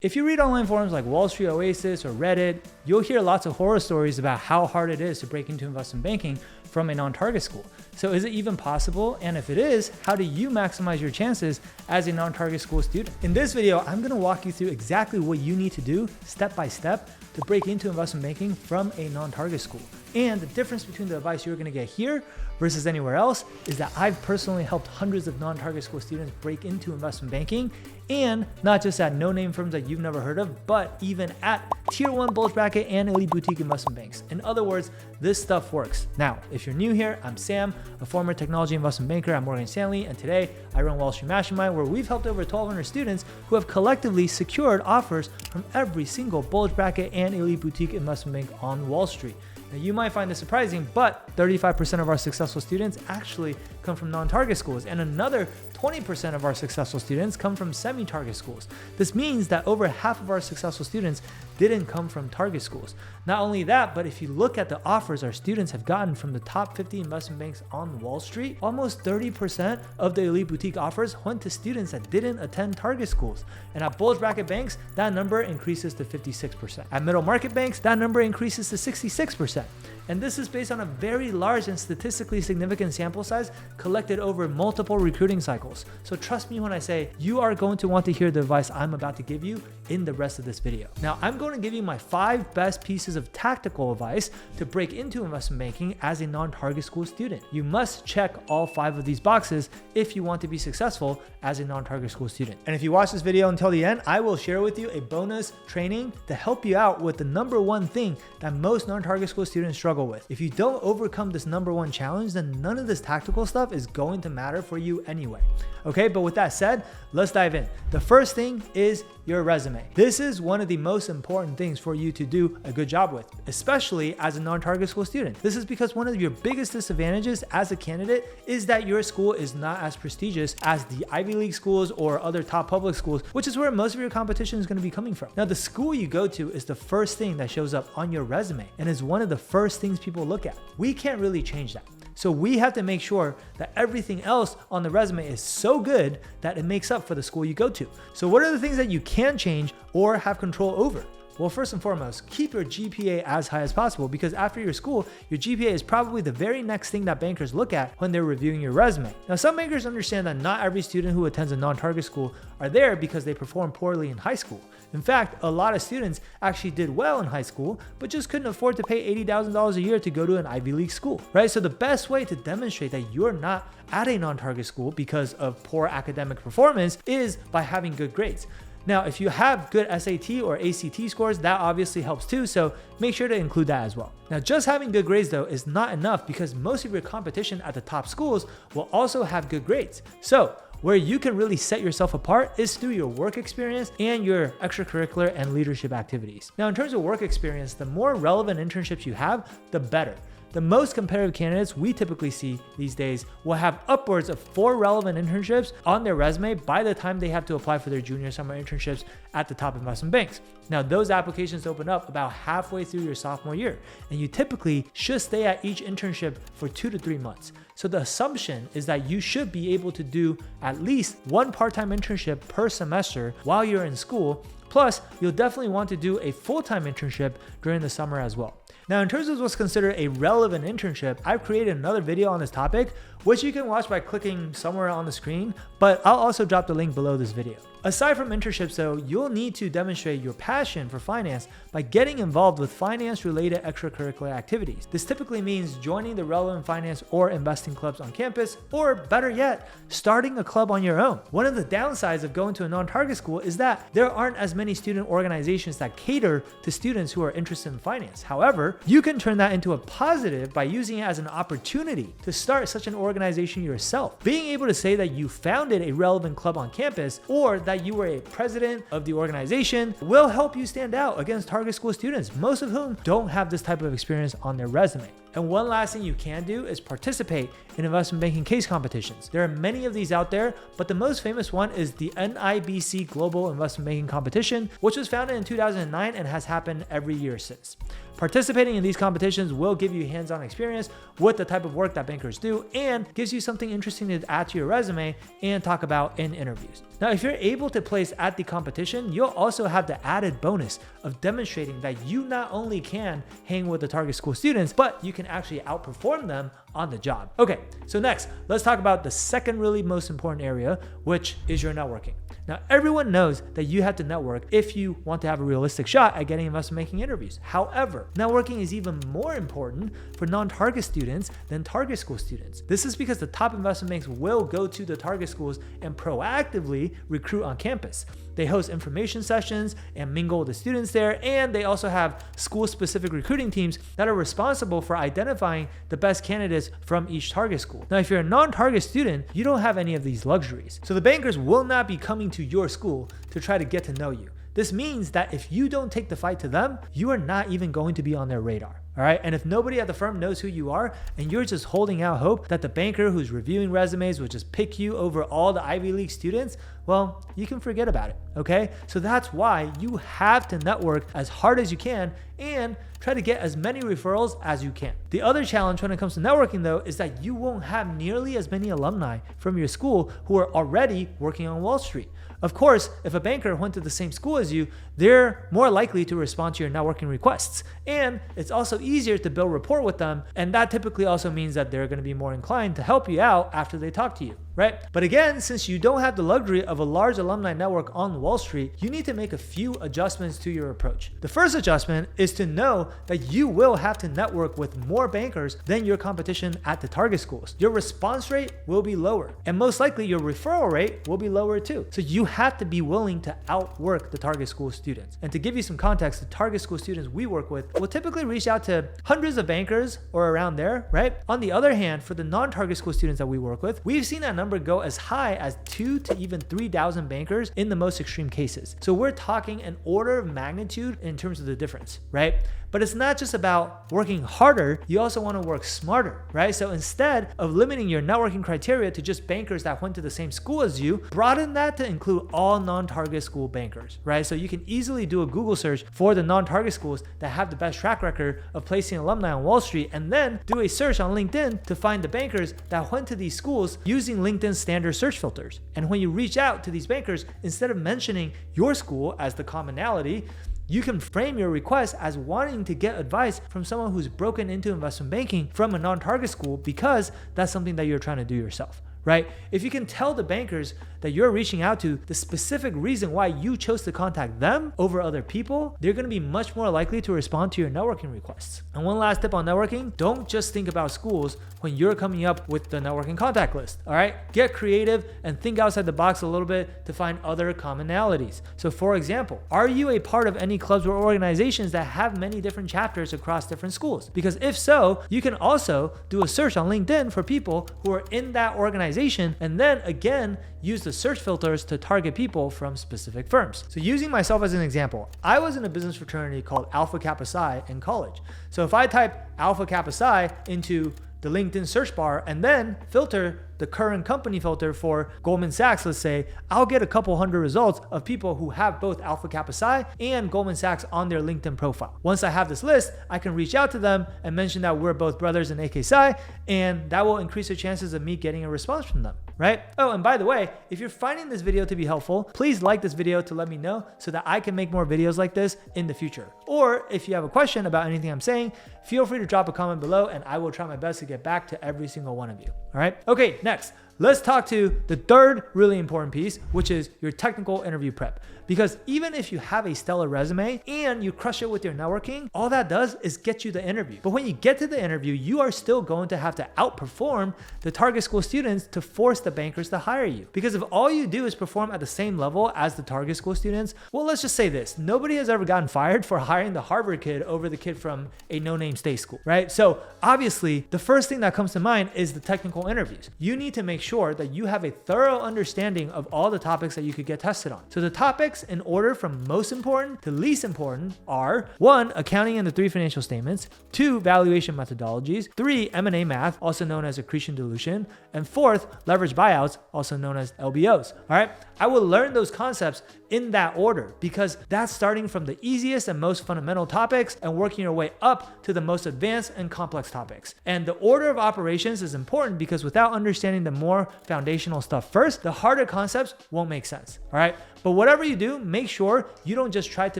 If you read online forums like Wall Street Oasis or Reddit, you'll hear lots of horror stories about how hard it is to break into investment banking from a non-target school. So is it even possible? And if it is, how do you maximize your chances as a non-target school student? In this video, I'm gonna walk you through exactly what you need to do step by step to break into investment banking from a non-target school. And the difference between the advice you're gonna get here versus anywhere else is that I've personally helped hundreds of non-target school students break into investment banking, and not just at no-name firms that you've never heard of, but even at tier 1 bulge bracket and elite boutique investment banks. In other words, this stuff works. Now, if you're new here, I'm Sam, a former technology investment banker at Morgan Stanley, and today I run Wall Street Mastermind, where we've helped over 1,200 students who have collectively secured offers from every single bulge bracket and elite boutique investment bank on Wall Street. Now, you might find this surprising, but 35% of our successful students actually come from non-target schools, and another 20% of our successful students come from semi-target schools. This means that over half of our successful students didn't come from target schools. Not only that, but if you look at the offers our students have gotten from the top 50 investment banks on Wall Street, almost 30% of the elite boutique offers went to students that didn't attend target schools. And at bulge bracket banks, that number increases to 56%. At middle market banks, that number increases to 66%. And this is based on a very large and statistically significant sample size collected over multiple recruiting cycles. So trust me when I say you are going to want to hear the advice I'm about to give you in the rest of this video. Now, I'm going to give you my 5 best pieces of tactical advice to break into investment banking as a non-target school student. You must check all 5 of these boxes if you want to be successful as a non-target school student. And if you watch this video until the end, I will share with you a bonus training to help you out with the number 1 thing that most non-target school students struggle with. If you don't overcome this number 1 challenge, then none of this tactical stuff is going to matter for you anyway. Okay, but with that said, let's dive in. The first thing is your resume. This is one of the most important things for you to do a good job with, especially as a non-target school student. This is because one of your biggest disadvantages as a candidate is that your school is not as prestigious as the Ivy League schools or other top public schools, which is where most of your competition is going to be coming from. Now, the school you go to is the first thing that shows up on your resume and is one of the first things people look at. We can't really change that. So we have to make sure that everything else on the resume is so good that it makes up for the school you go to. So what are the things that you can change or have control over? Well, first and foremost, keep your GPA as high as possible, because after your school, your GPA is probably the very next thing that bankers look at when they're reviewing your resume. Now, some bankers understand that not every student who attends a non-target school are there because they perform poorly in high school. In fact, a lot of students actually did well in high school, but just couldn't afford to pay $80,000 a year to go to an Ivy League school, right? So the best way to demonstrate that you're not at a non-target school because of poor academic performance is by having good grades. Now, if you have good SAT or ACT scores, that obviously helps too, so make sure to include that as well. Now, just having good grades though is not enough, because most of your competition at the top schools will also have good grades. So where you can really set yourself apart is through your work experience and your extracurricular and leadership activities. Now, in terms of work experience, the more relevant internships you have, the better. The most competitive candidates we typically see these days will have upwards of 4 relevant internships on their resume by the time they have to apply for their junior summer internships at the top investment banks. Now, those applications open up about halfway through your sophomore year, and you typically should stay at each internship for 2 to 3 months. So the assumption is that you should be able to do at least 1 part-time internship per semester while you're in school. Plus, you'll definitely want to do a full-time internship during the summer as well. Now, in terms of what's considered a relevant internship, I've created another video on this topic, which you can watch by clicking somewhere on the screen, but I'll also drop the link below this video. Aside from internships though, you'll need to demonstrate your passion for finance by getting involved with finance-related extracurricular activities. This typically means joining the relevant finance or investing clubs on campus, or better yet, starting a club on your own. One of the downsides of going to a non-target school is that there aren't as many student organizations that cater to students who are interested in finance. However, you can turn that into a positive by using it as an opportunity to start such an organization yourself. Being able to say that you founded a relevant club on campus, or that you were a president of the organization, will help you stand out against target school students, most of whom don't have this type of experience on their resume. And one last thing you can do is participate in investment banking case competitions. There are many of these out there, but the most famous one is the NIBC Global Investment Banking Competition, which was founded in 2009 and has happened every year since. Participating in these competitions will give you hands-on experience with the type of work that bankers do and gives you something interesting to add to your resume and talk about in interviews. Now, if you're able to place at the competition, you'll also have the added bonus of demonstrating that you not only can hang with the target school students, but you can actually outperform them on the job. Okay, so next, let's talk about the second really most important area, which is your networking. Now, everyone knows that you have to network if you want to have a realistic shot at getting investment banking interviews. However, networking is even more important for non-target students than target school students. This is because the top investment banks will go to the target schools and proactively recruit on campus. They host information sessions and mingle with the students there, and they also have school-specific recruiting teams that are responsible for identifying the best candidates from each target school. Now, if you're a non-target student, you don't have any of these luxuries. So the bankers will not be coming to your school to try to get to know you. This means that if you don't take the fight to them, you are not even going to be on their radar. All right. And if nobody at the firm knows who you are and you're just holding out hope that the banker who's reviewing resumes will just pick you over all the Ivy League students, well, you can forget about it. Okay. So that's why you have to network as hard as you can and try to get as many referrals as you can. The other challenge when it comes to networking, though, is that you won't have nearly as many alumni from your school who are already working on Wall Street. Of course, if a banker went to the same school as you, they're more likely to respond to your networking requests. And it's also easier to build rapport with them. And that typically also means that they're going to be more inclined to help you out after they talk to you, right? But again, since you don't have the luxury of a large alumni network on Wall Street, you need to make a few adjustments to your approach. The first adjustment is to know that you will have to network with more bankers than your competition at the target schools. Your response rate will be lower, and most likely your referral rate will be lower too. So you have to be willing to outwork the target school students. And to give you some context, the target school students we work with will typically reach out to hundreds of bankers or around there, right? On the other hand, for the non-target school students that we work with, we've seen that number go as high as 2,000 to even 3,000 bankers in the most extreme cases. So we're talking an order of magnitude in terms of the difference, right? But it's not just about working harder, you also want to work smarter, right? So instead of limiting your networking criteria to just bankers that went to the same school as you, broaden that to include all non-target school bankers, right? So you can easily do a Google search for the non-target schools that have the best track record of placing alumni on Wall Street, and then do a search on LinkedIn to find the bankers that went to these schools using LinkedIn's standard search filters. And when you reach out to these bankers, instead of mentioning your school as the commonality, you can frame your request as wanting to get advice from someone who's broken into investment banking from a non-target school, because that's something that you're trying to do yourself, right? If you can tell the bankers that you're reaching out to the specific reason why you chose to contact them over other people, they're going to be much more likely to respond to your networking requests. And one last tip on networking, don't just think about schools when you're coming up with the networking contact list, all right? Get creative and think outside the box a little bit to find other commonalities. So for example, are you a part of any clubs or organizations that have many different chapters across different schools? Because if so, you can also do a search on LinkedIn for people who are in that organization, and then again, use the search filters to target people from specific firms. So using myself as an example, I was in a business fraternity called Alpha Kappa Psi in college. So if I type Alpha Kappa Psi into the LinkedIn search bar and then filter the current company filter for Goldman Sachs, let's say, I'll get a couple hundred results of people who have both Alpha Kappa Psi and Goldman Sachs on their LinkedIn profile. Once I have this list, I can reach out to them and mention that we're both brothers in AK Psi, and that will increase the chances of me getting a response from them, right? Oh, and by the way, if you're finding this video to be helpful, please like this video to let me know so that I can make more videos like this in the future. Or if you have a question about anything I'm saying, feel free to drop a comment below and I will try my best to get back to every single one of you. All right. Okay. Next, let's talk to the third really important piece, which is your technical interview prep. Because even if you have a stellar resume and you crush it with your networking, all that does is get you the interview. But when you get to the interview, you are still going to have to outperform the target school students to force the bankers to hire you. Because if all you do is perform at the same level as the target school students, well, let's just say this. Nobody has ever gotten fired for hiring the Harvard kid over the kid from a no-name state school, right? So obviously, the first thing that comes to mind is the technical interviews. You need to make sure that you have a thorough understanding of all the topics that you could get tested on. So the topics in order from most important to least important are 1, accounting and the 3 financial statements, 2, valuation methodologies, 3, M&A math, also known as accretion dilution, and 4th, leverage buyouts, also known as LBOs. All right. I will learn those concepts in that order because that's starting from the easiest and most fundamental topics and working your way up to the most advanced and complex topics. And the order of operations is important because without understanding the more foundational stuff first, the harder concepts won't make sense. All right. But whatever you do, make sure you don't just try to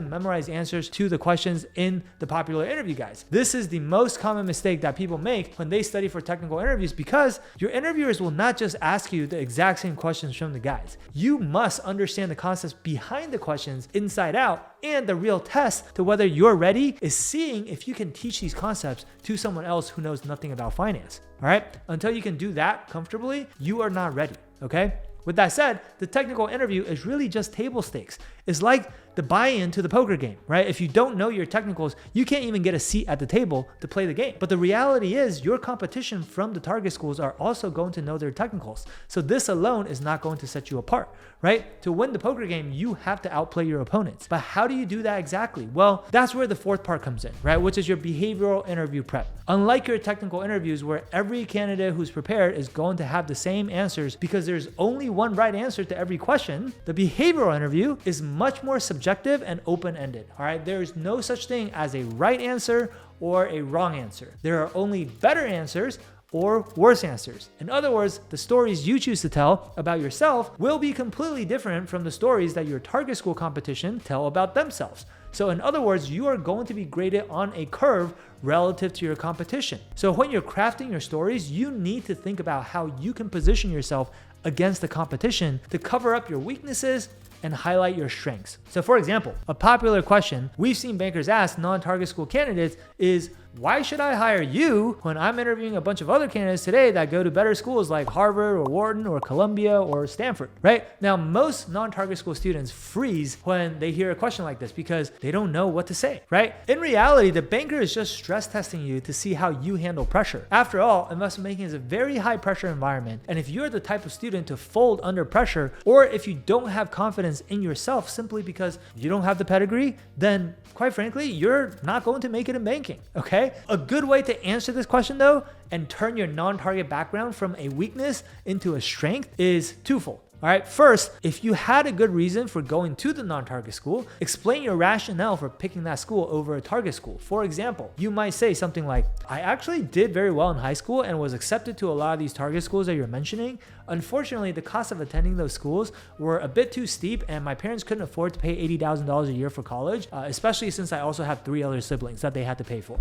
memorize answers to the questions in the popular interview guides. This is the most common mistake that people make when they study for technical interviews because your interviewers will not just ask you the exact same questions from the guides. You must understand the concepts behind the questions inside out, and the real test to whether you're ready is seeing if you can teach these concepts to someone else who knows nothing about finance. All right? Until you can do that comfortably, you are not ready. Okay? With that said, the technical interview is really just table stakes. It's like the buy-in to the poker game, right? If you don't know your technicals, you can't even get a seat at the table to play the game. But the reality is your competition from the target schools are also going to know their technicals. So this alone is not going to set you apart, right? To win the poker game, you have to outplay your opponents. But how do you do that exactly? Well, that's where the 4th part comes in, right? Which is your behavioral interview prep. Unlike your technical interviews where every candidate who's prepared is going to have the same answers because there's only one right answer to every question, the behavioral interview is much more subjective and open-ended. All right, there is no such thing as a right answer or a wrong answer. There are only better answers or worse answers. In other words, the stories you choose to tell about yourself will be completely different from the stories that your target school competition tell about themselves. So in other words, you are going to be graded on a curve relative to your competition. So when you're crafting your stories, you need to think about how you can position yourself against the competition to cover up your weaknesses and highlight your strengths. So for example, a popular question we've seen bankers ask non-target school candidates is, why should I hire you when I'm interviewing a bunch of other candidates today that go to better schools like Harvard or Wharton or Columbia or Stanford, right? Now, most non-target school students freeze when they hear a question like this because they don't know what to say, right? In reality, the banker is just stress testing you to see how you handle pressure. After all, investment banking is a very high pressure environment. And if you're the type of student to fold under pressure, or if you don't have confidence in yourself simply because you don't have the pedigree, then quite frankly, you're not going to make it in banking, okay? A good way to answer this question though, and turn your non-target background from a weakness into a strength is twofold. All right, first, if you had a good reason for going to the non-target school, explain your rationale for picking that school over a target school. For example, you might say something like, I actually did very well in high school and was accepted to a lot of these target schools that you're mentioning. Unfortunately, the cost of attending those schools were a bit too steep and my parents couldn't afford to pay $80,000 a year for college, especially since I also have 3 other siblings that they had to pay for.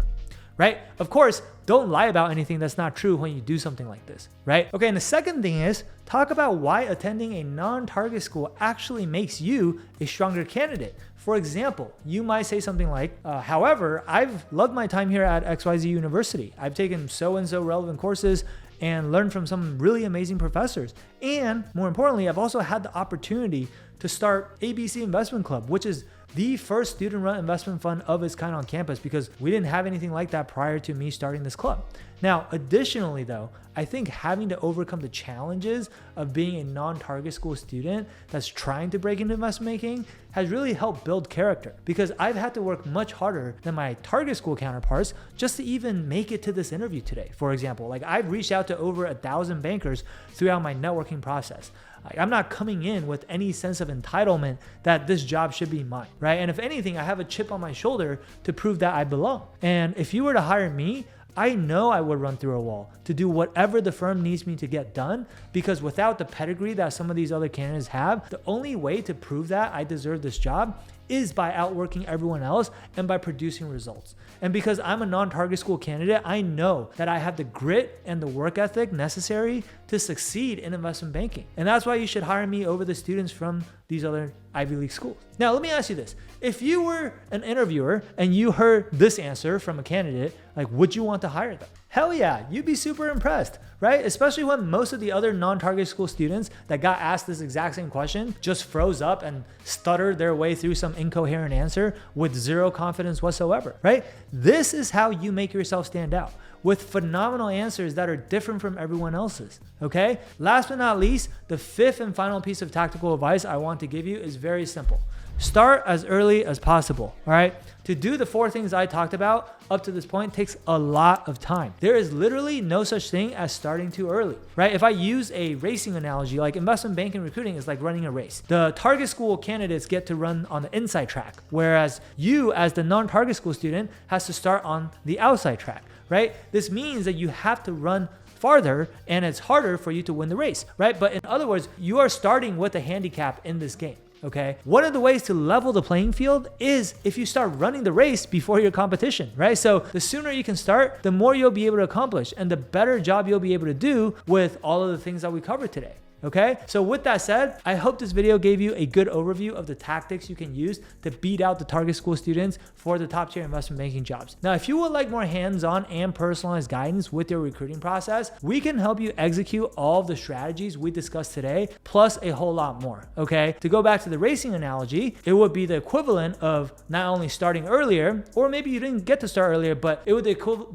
Right? Of course, don't lie about anything that's not true when you do something like this, right? Okay, and the second thing is talk about why attending a non-target school actually makes you a stronger candidate. For example, you might say something like, however, I've loved my time here at XYZ University. I've taken so-and-so relevant courses and learned from some really amazing professors. And more importantly, I've also had the opportunity to start ABC Investment Club, which is the first student-run investment fund of its kind on campus because we didn't have anything like that prior to me starting this club. Now, additionally though, I think having to overcome the challenges of being a non-target school student that's trying to break into investment banking has really helped build character because I've had to work much harder than my target school counterparts just to even make it to this interview today. For example, like I've reached out to over 1,000 bankers throughout my networking process. I'm not coming in with any sense of entitlement that this job should be mine, right? And if anything, I have a chip on my shoulder to prove that I belong. And if you were to hire me, I know I would run through a wall to do whatever the firm needs me to get done because without the pedigree that some of these other candidates have, the only way to prove that I deserve this job is by outworking everyone else and by producing results. And because I'm a non-target school candidate, I know that I have the grit and the work ethic necessary to succeed in investment banking. And that's why you should hire me over the students from these other Ivy League schools. Now, let me ask you this. If you were an interviewer and you heard this answer from a candidate, like, would you want to hire them? Hell yeah, you'd be super impressed, right? Especially when most of the other non-target school students that got asked this exact same question just froze up and stuttered their way through some incoherent answer with zero confidence whatsoever, right? This is how you make yourself stand out, with phenomenal answers that are different from everyone else's, okay? Last but not least, the fifth and final piece of tactical advice I want to give you is very simple. Start as early as possible, all right? To do the 4 things I talked about up to this point takes a lot of time. There is literally no such thing as starting too early, right? If I use a racing analogy, like investment banking recruiting is like running a race. The target school candidates get to run on the inside track, whereas you as the non-target school student has to start on the outside track, right? This means that you have to run farther and it's harder for you to win the race, right? But in other words, you are starting with a handicap in this game. Okay. One of the ways to level the playing field is if you start running the race before your competition, right? So the sooner you can start, the more you'll be able to accomplish and the better job you'll be able to do with all of the things that we covered today. Okay, so with that said, I hope this video gave you a good overview of the tactics you can use to beat out the target school students for the top tier investment banking jobs. Now, if you would like more hands-on and personalized guidance with your recruiting process, we can help you execute all of the strategies we discussed today, plus a whole lot more. Okay, to go back to the racing analogy, it would be the equivalent of not only starting earlier, or maybe you didn't get to start earlier, but it would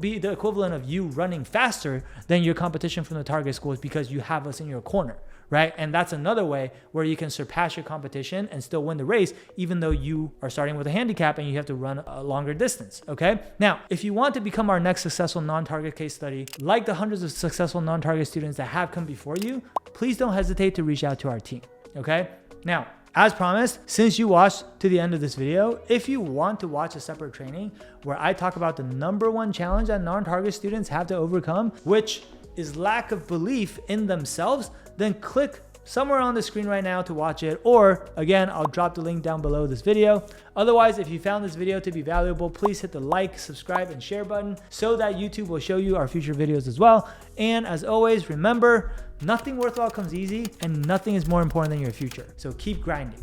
be the equivalent of you running faster than your competition from the target schools because you have us in your corner. Right? And that's another way where you can surpass your competition and still win the race, even though you are starting with a handicap and you have to run a longer distance. Okay. Now, if you want to become our next successful non-target case study, like the hundreds of successful non-target students that have come before you, please don't hesitate to reach out to our team. Okay. Now, as promised, since you watched to the end of this video, if you want to watch a separate training where I talk about the #1 challenge that non-target students have to overcome, which is lack of belief in themselves, then click somewhere on the screen right now to watch it. Or again, I'll drop the link down below this video. Otherwise, if you found this video to be valuable, please hit the like, subscribe, and share button so that YouTube will show you our future videos as well. And as always, remember, nothing worthwhile comes easy and nothing is more important than your future. So keep grinding.